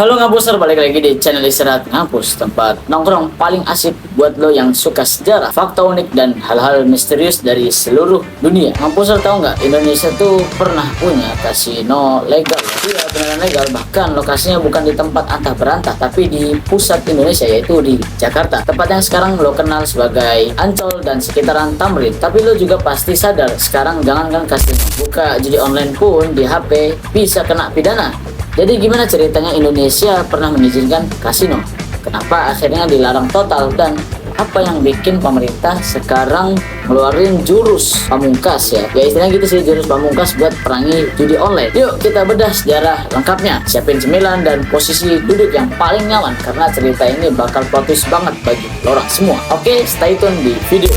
Halo Ngapuser, balik lagi di channel Istirahat Ngapus, tempat nongkrong paling asik buat lo yang suka sejarah, fakta unik, dan hal-hal misterius dari seluruh dunia. Ngapuser tahu nggak, Indonesia tuh pernah punya kasino legal. Iya, beneran legal, bahkan lokasinya bukan di tempat antah berantah, tapi di pusat Indonesia, yaitu di Jakarta. Tempat yang sekarang lo kenal sebagai Ancol dan sekitaran Tamrin. Tapi lo juga pasti sadar, sekarang jangankan kasino, buka judi online pun di HP bisa kena pidana. Jadi gimana ceritanya Indonesia pernah mengizinkan kasino? Kenapa akhirnya dilarang total? Dan apa yang bikin pemerintah sekarang ngeluarin jurus pamungkas ya? Ya istilahnya gitu sih, jurus pamungkas buat perangi judi online. Yuk kita bedah sejarah lengkapnya. Siapin cemilan dan posisi duduk yang paling nyaman, karena cerita ini bakal plot twist banget bagi lorang semua. Oke, stay tune di video.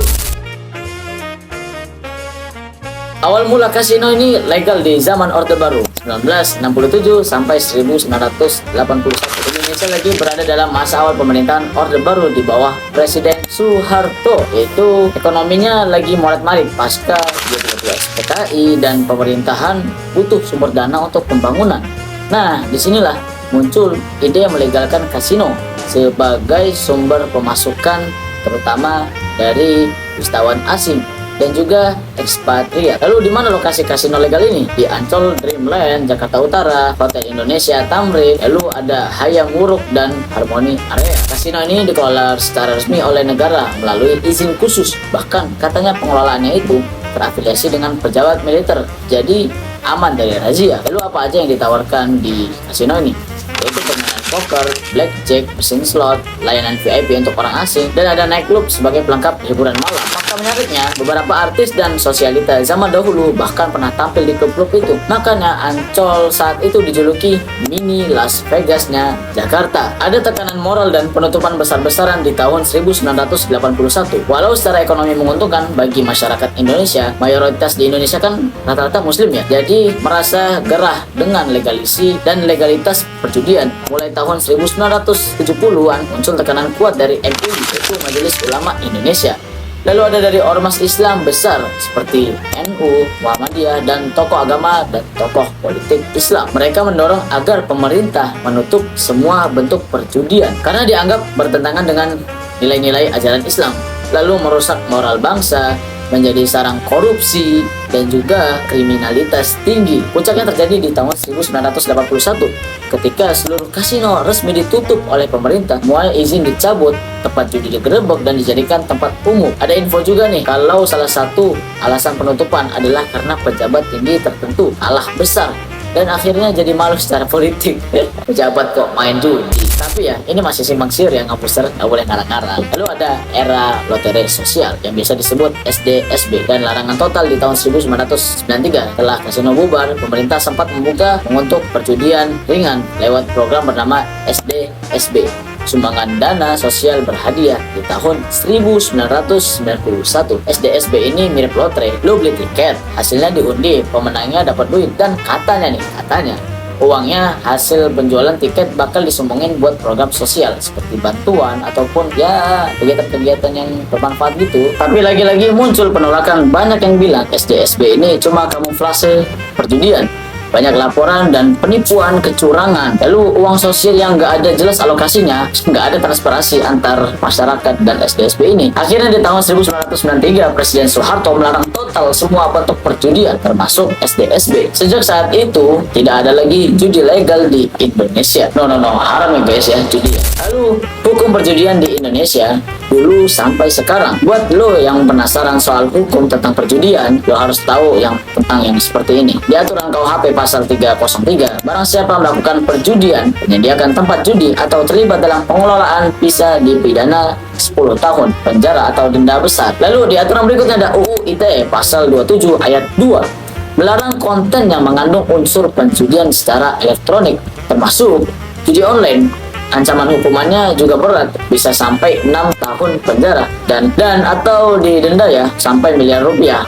Awal mula kasino ini legal di zaman Orde Baru 1967 sampai 1981. Indonesia lagi berada dalam masa awal pemerintahan Orde Baru di bawah Presiden Soeharto. Yaitu ekonominya lagi molet-marit pasca G13 PKI dan pemerintahan butuh sumber dana untuk pembangunan. Nah, disinilah muncul ide melegalkan kasino sebagai sumber pemasukan, terutama dari wisatawan asing dan juga ekspatriat. Lalu di mana lokasi kasino legal ini? Di Ancol, Dreamland, Jakarta Utara, Hotel Indonesia, Tamrin, lalu ada Hayam Wuruk dan Harmony Area. Kasino ini dikelola secara resmi oleh negara melalui izin khusus. Bahkan katanya pengelolaannya itu terafiliasi dengan pejabat militer, jadi aman dari razia. Lalu apa aja yang ditawarkan di kasino ini? Yaitu permainan poker, blackjack, mesin slot, layanan VIP untuk orang asing, dan ada nightclub sebagai pelengkap hiburan malam. Maka menariknya, beberapa artis dan sosialita zaman dahulu bahkan pernah tampil di klub-klub itu. Makanya Ancol saat itu dijuluki mini Las Vegasnya Jakarta. Ada tekanan moral dan penutupan besar-besaran di tahun 1981. Walau secara ekonomi menguntungkan bagi masyarakat Indonesia, mayoritas di Indonesia kan rata-rata muslim ya, jadi merasa gerah dengan legalisi dan legalitas perjudian. Mulai tahun 1970-an muncul tekanan kuat dari MUI, yaitu Majelis Ulama Indonesia. Lalu ada dari ormas Islam besar seperti NU, Muhammadiyah, dan tokoh agama dan tokoh politik Islam. Mereka mendorong agar pemerintah menutup semua bentuk perjudian karena dianggap bertentangan dengan nilai-nilai ajaran Islam, lalu merusak moral bangsa, menjadi sarang korupsi dan juga kriminalitas tinggi. Puncaknya terjadi di tahun 1981 ketika seluruh kasino resmi ditutup oleh pemerintah, mulai izin dicabut, tempat judi digerebek dan dijadikan tempat umum. Ada info juga nih kalau salah satu alasan penutupan adalah karena pejabat tinggi tertentu kalah besar dan akhirnya jadi malu secara politik. Pejabat kok main judi. Tapi ya, ini masih simpang siur ya, Ngapuser, nggak boleh ngarang-ngarang. Lalu ada era lotre sosial yang biasa disebut SDSB dan larangan total di tahun 1993. Setelah kasino bubar, pemerintah sempat membuka untuk perjudian ringan lewat program bernama SDSB, sumbangan dana sosial berhadiah. Di tahun 1991, SDSB ini mirip lotre. Lo beli tiket, hasilnya diundi, pemenangnya dapat duit, dan katanya uangnya hasil penjualan tiket bakal disumbangin buat program sosial seperti bantuan ataupun ya kegiatan-kegiatan yang bermanfaat gitu. Tapi lagi-lagi muncul penolakan, banyak yang bilang SDSB ini cuma kamuflase perjudian. Banyak laporan dan penipuan kecurangan. Lalu uang sosial yang nggak ada jelas alokasinya, nggak ada transparansi antar masyarakat dan SDSB ini. Akhirnya di tahun 1993 Presiden Soeharto melarang total semua bentuk perjudian termasuk SDSB. Sejak saat itu tidak ada lagi judi legal di Indonesia. No, haram ya guys ya judi. Lalu hukum perjudian di Indonesia dulu sampai sekarang. Buat lo yang penasaran soal hukum tentang perjudian, lo harus tahu tentang yang seperti ini. Di aturan KUHP pasal 303, barang siapa melakukan perjudian, menyediakan tempat judi atau terlibat dalam pengelolaan bisa dipidana 10 tahun penjara atau denda besar. Lalu di aturan berikutnya ada UU ITE pasal 27 ayat 2, melarang konten yang mengandung unsur perjudian secara elektronik termasuk judi online. Ancaman hukumannya juga berat, bisa sampai 6 tahun penjara dan atau didenda ya sampai miliar rupiah.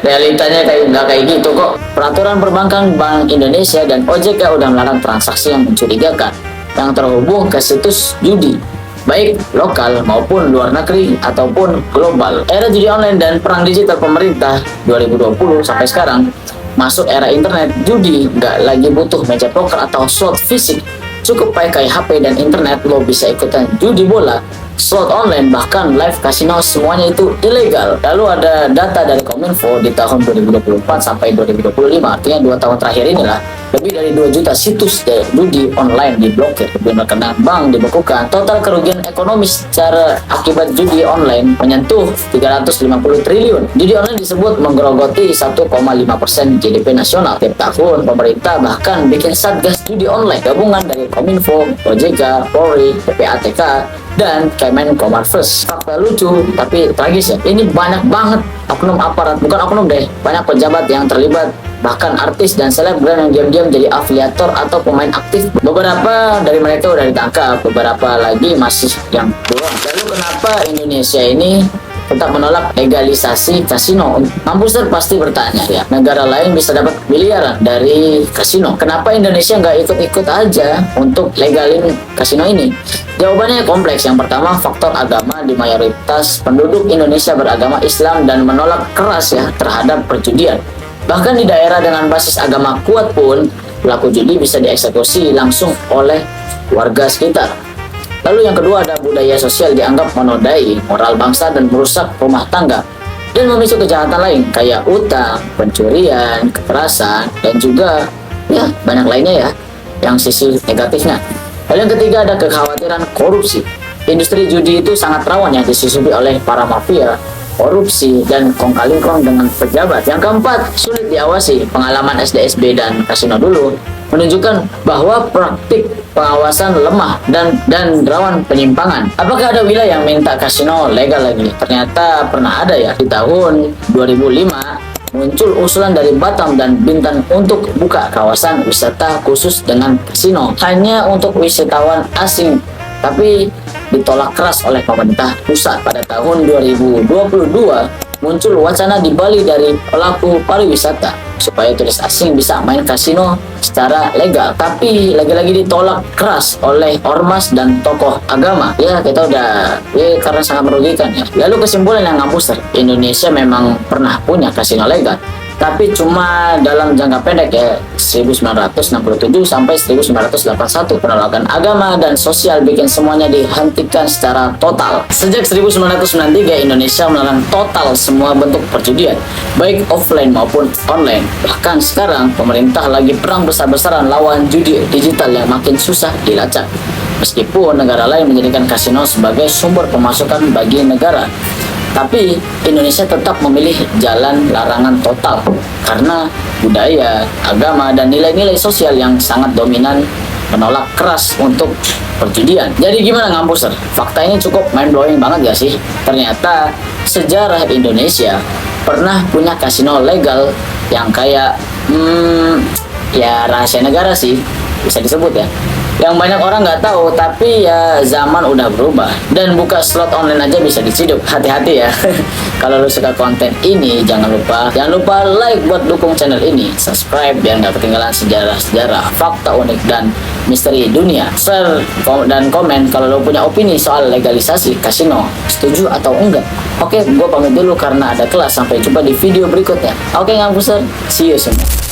Realitanya nggak kayak gitu kok. Peraturan perbankan Bank Indonesia dan OJK udah melarang transaksi yang mencurigakan yang terhubung ke situs judi, baik lokal maupun luar negeri ataupun global. Era judi online dan perang digital pemerintah 2020 sampai sekarang masuk era internet, judi nggak lagi butuh meja poker atau slot fisik. Cukup pakai HP dan internet, lo bisa ikutan judi bola, slot online, bahkan live casino, semuanya itu ilegal. Lalu ada data dari Kominfo di tahun 2024 sampai 2025, artinya 2 tahun terakhir inilah, lebih dari 2 juta situs judi online diblokir, rekening bank dibekukan. Total kerugian ekonomis secara akibat judi online menyentuh 350 triliun. Judi online disebut menggerogoti 1,5% GDP nasional. Tiap tahun pemerintah bahkan bikin satgas judi online gabungan dari Kominfo, OJK, Polri, PPATK, dan Kemenkominfo. Fakta lucu tapi tragis ya, ini banyak banget oknum aparat, bukan oknum deh, banyak pejabat yang terlibat, bahkan artis dan selebgram yang diam-diam jadi afiliator atau pemain aktif. Beberapa dari mereka udah ditangkap, beberapa lagi masih yang buron. Lalu kenapa Indonesia ini tetap menolak legalisasi kasino? Mampuser pasti bertanya ya, negara lain bisa dapat miliaran dari kasino, kenapa Indonesia nggak ikut-ikut aja untuk legalin kasino ini? Jawabannya kompleks. Yang pertama, faktor agama. Di mayoritas penduduk Indonesia beragama Islam dan menolak keras ya terhadap perjudian. Bahkan di daerah dengan basis agama kuat pun, pelaku judi bisa dieksekusi langsung oleh warga sekitar. Lalu yang kedua, ada budaya sosial, dianggap menodai moral bangsa dan merusak rumah tangga dan memicu kejahatan lain kayak utang, pencurian, kekerasan, dan juga ya banyak lainnya ya yang sisi negatifnya. Lalu yang ketiga, ada kekhawatiran korupsi. Industri judi itu sangat rawan yang disusupi oleh para mafia, korupsi, dan kong-kali-kong dengan pejabat. Yang keempat, sulit diawasi. Pengalaman SDSB dan kasino dulu menunjukkan bahwa praktik pengawasan lemah dan rawan penyimpangan. Apakah ada wilayah yang minta kasino legal lagi? Ternyata pernah ada ya. Di tahun 2005 muncul usulan dari Batam dan Bintan untuk buka kawasan wisata khusus dengan kasino hanya untuk wisatawan asing, tapi ditolak keras oleh pemerintah pusat. Pada tahun 2022 muncul wacana di Bali dari pelaku pariwisata supaya turis asing bisa main kasino secara legal, tapi lagi-lagi ditolak keras oleh ormas dan tokoh agama. Ya kita udah karena sangat merugikan ya. Lalu kesimpulan yang ngampus, Indonesia memang pernah punya kasino legal, tapi cuma dalam jangka pendek ya, 1967 sampai 1981. Penolakan agama dan sosial bikin semuanya dihentikan secara total. Sejak 1993 Indonesia melarang total semua bentuk perjudian, baik offline maupun online. Bahkan sekarang pemerintah lagi perang besar-besaran lawan judi digital yang makin susah dilacak. Meskipun negara lain menjadikan kasino sebagai sumber pemasukan bagi negara, tapi Indonesia tetap memilih jalan larangan total karena budaya, agama, dan nilai-nilai sosial yang sangat dominan menolak keras untuk perjudian. Jadi gimana Ngampuser? Fakta ini cukup mind-blowing banget gak sih? Ternyata sejarah Indonesia pernah punya kasino legal yang kayak ya rahasia negara sih, bisa disebut ya, yang banyak orang nggak tahu. Tapi ya zaman udah berubah dan buka slot online aja bisa diciduk. Hati-hati ya. Kalau lu suka konten ini, jangan lupa like buat dukung channel ini, subscribe biar nggak ketinggalan sejarah-sejarah, fakta unik dan misteri dunia. Share dan komen kalau lu punya opini soal legalisasi kasino, setuju atau enggak. Oke, gue pamit dulu karena ada kelas. Sampai jumpa di video berikutnya. Oke Ngangkuser, see you semua.